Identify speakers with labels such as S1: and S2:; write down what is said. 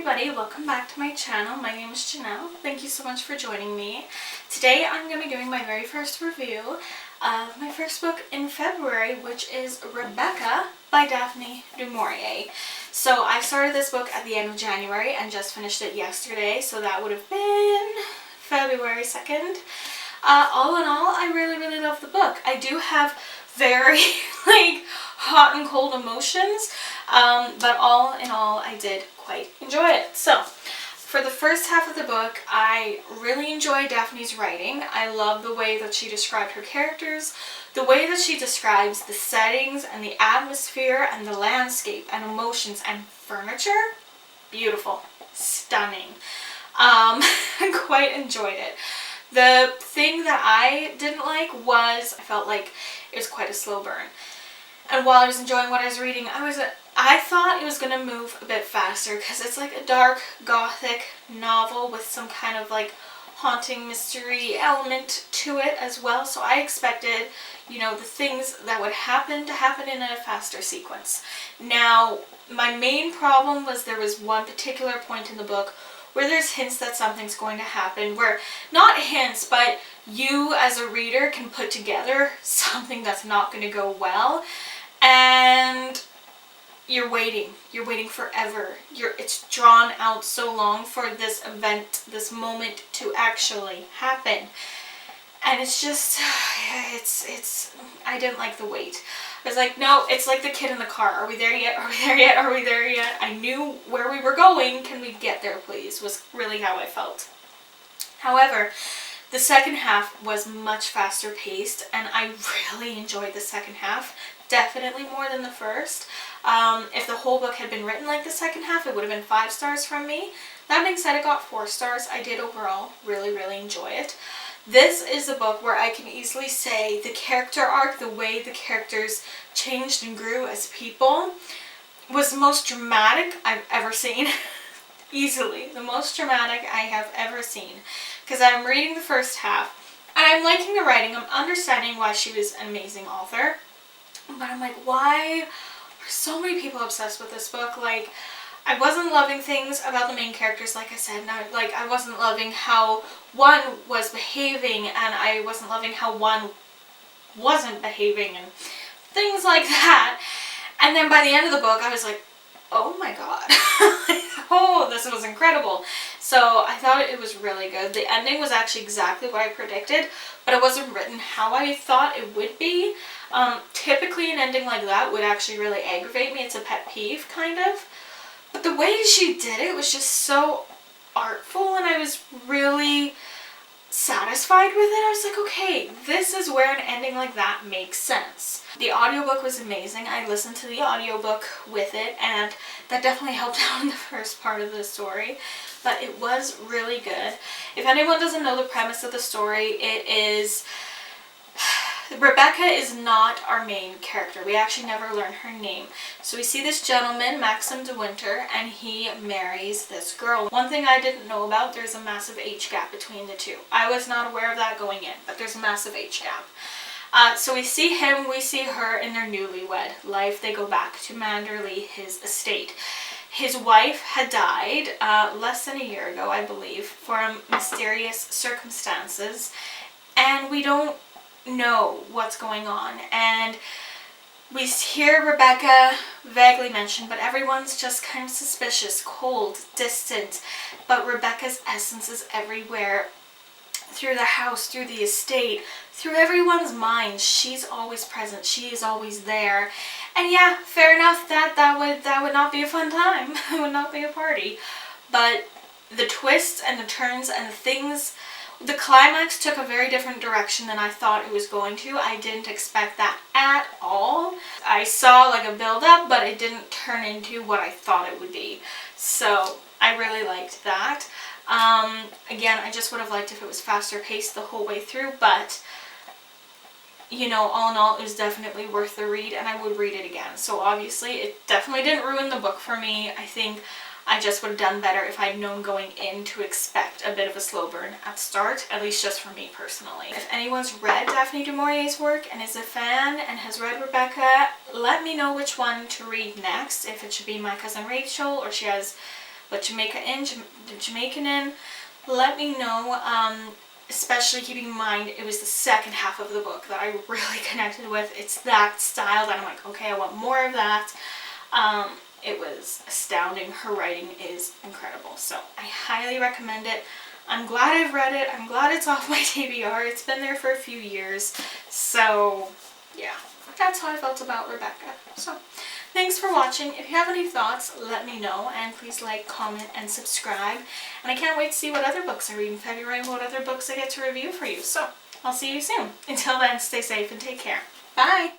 S1: everybody, welcome back to my channel. My name is Janelle. Thank you so much for joining me. Today I'm going to be doing my very first review of my first book in February, which is Rebecca by Daphne du Maurier. So I started this book at the end of January and just finished it yesterday, so that would have been February 2nd. All in all, I really love the book. I do have very hot and cold emotions, but all in all I did quite enjoy it. So for the first half of the book, I really enjoy Daphne's writing. I love the way that she described her characters, the way that she describes the settings and the atmosphere and the landscape and emotions and furniture. Beautiful, stunning. I quite enjoyed it. The thing that I didn't like was I felt like it was quite a slow burn. And while I was enjoying what I was reading, I thought it was going to move a bit faster because it's like a dark gothic novel with some kind of like haunting mystery element to it as well. So I expected, the things that would happen to happen in a faster sequence. Now, my main problem was there was one particular point in the book where there's hints that something's going to happen, where, not hints, but you as a reader can put together something that's not going to go well, and you're waiting forever. It's drawn out so long for this event, this moment to actually happen. And it's just, I didn't like the wait. I was like, no, it's like the kid in the car. Are we there yet? Are we there yet? Are we there yet? I knew where we were going. Can we get there, please? Was really how I felt. However, the second half was much faster paced, and I really enjoyed the second half. Definitely more than the first. If the whole book had been written like the second half, it would have been 5 stars from me. That being said, it got 4 stars. I did overall really enjoy it. This is a book where I can easily say the character arc, the way the characters changed and grew as people, was the most dramatic I've ever seen. Easily. The most dramatic I have ever seen. Because I'm reading the first half, and I'm liking the writing. I'm understanding why she was an amazing author. But I'm like, why are so many people obsessed with this book? Like, I wasn't loving things about the main characters, like I said. I wasn't loving how one was behaving, and I wasn't loving how one wasn't behaving, and things like that. And then by the end of the book, I was like, oh my god. Oh, this was incredible. So I thought it was really good. The ending was actually exactly what I predicted, but it wasn't written how I thought it would be. Typically an ending like that would actually really aggravate me. It's a pet peeve, kind of. But the way she did it was just so artful, and I was really satisfied with it. I was like, okay, this is where an ending like that makes sense. The audiobook was amazing. I listened to the audiobook with it, and that definitely helped out in the first part of the story, but it was really good. If anyone doesn't know the premise of the story, it is Rebecca is not our main character. We actually never learn her name. So we see this gentleman, Maxim de Winter, and he marries this girl. One thing I didn't know about, there's a massive age gap between the two. I was not aware of that going in, but there's a massive age gap. So we see him, we see her in their newlywed life. They go back to Manderley, his estate. His wife had died less than a year ago, I believe, for mysterious circumstances, and we don't know what's going on. And we hear Rebecca vaguely mentioned, but everyone's just kind of suspicious, cold, distant. But Rebecca's essence is everywhere, through the house, through the estate, through everyone's mind. She's always present. She is always there. And yeah, fair enough, that would not be a fun time. It would not be a party. But the twists and the turns and the things, the climax took a very different direction than I thought it was going to. I didn't expect that at all. I saw like a build up, but it didn't turn into what I thought it would be. So I really liked that. Again, I just would have liked if it was faster paced the whole way through, but all in all, it was definitely worth the read, and I would read it again. So obviously, it definitely didn't ruin the book for me. I think I just would have done better if I'd known going in to expect a bit of a slow burn at start, at least just for me personally. If anyone's read Daphne du Maurier's work and is a fan and has read Rebecca, let me know which one to read next, if it should be My Cousin Rachel, or she has what Jamaican in, let me know. Especially keeping in mind it was the second half of the book that I really connected with. It's that style that I'm like, okay, I want more of that. It was astounding. Her writing is incredible. So I highly recommend it. I'm glad I've read it. I'm glad it's off my TBR. It's been there for a few years. So yeah, that's how I felt about Rebecca. So thanks for watching. If you have any thoughts, let me know. And please like, comment, and subscribe. And I can't wait to see what other books I read in February and what other books I get to review for you. So I'll see you soon. Until then, stay safe and take care. Bye!